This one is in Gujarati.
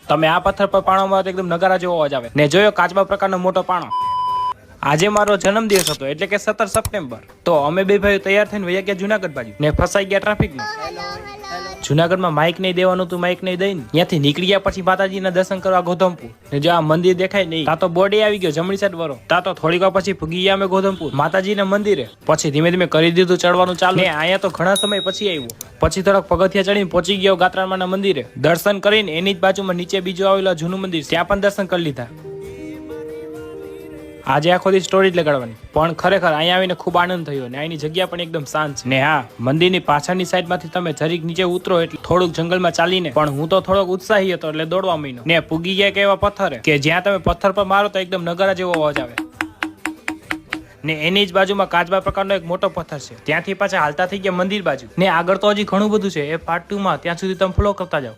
તમે આ પથ્થર પર પાણો મારો તો એકદમ નગારા જેવો અવાજ આવે ને જોયો કાચબા પ્રકારનો મોટો પાણો. આજે મારો જન્મદિવસ હતો એટલે કે 17 સપ્ટેમ્બર. તો અમે બે ભાઈઓ તૈયાર થઈને વયા ગયા જુનાગઢ બાજુ ને ફસાઈ ગયા ટ્રાફિકમાં. જુનાગઢમાં માઇક નહીં દેવાનું તું માઇક નહીં દઈને ત્યાંથી નીકળી ગયા પછી માતાજીના દર્શન કરવા ગોધમપુર ને જો આ મંદિર દેખાય નહીં તા તો બોડી આવી ગયો જમણી સાઈડ વરો તા તો થોડીક વાર પછી ભૂગી ગયા અમે ગોધમપુર માતાજીના મંદિરે. પછી ધીમે ધીમે કરી દીધું ચડવાનું ચાલુ ને અહીંયા તો ઘણા સમય પછી આવ્યો. પછી થોડાક પગથિયા ચડીને પહોંચી ગયો ગાત્રામાના મંદિરે. દર્શન કરીને એની જ બાજુમાં નીચે બીજું આવેલું જૂનું મંદિર ત્યાં પણ દર્શન કરી લીધા. આજે આખો દી સ્ટોરી જ લગાડવાની પણ ખરેખર અહીંયા આવીને ખૂબ આનંદ થયો ને અહીંની જગ્યા પણ એકદમ શાંત છે. ને હા, મંદિરની પાછળની સાઈડ માંથી તમે જરીક નીચે ઉતરો એટલે થોડુંક જંગલમાં ચાલીને પણ હું તો થોડોક ઉત્સાહી હતો એટલે દોડવા માંડ્યો ને પૂગી ગયા કે એવા પથ્થરે કે જ્યાં તમે પથ્થર પર મારો તો એકદમ નગારા જેવો અવાજ આવે. ને એની જ બાજુમાં કાચબા પ્રકારનો એક મોટો પથ્થર છે ત્યાંથી પાછા હાલતા થઈ ગયા મંદિર બાજુ ને આગળ તો હજી ઘણું બધું છે એ પાર્ટ 2 માં ત્યાં સુધી તમે ફોલો કરતા જાઓ.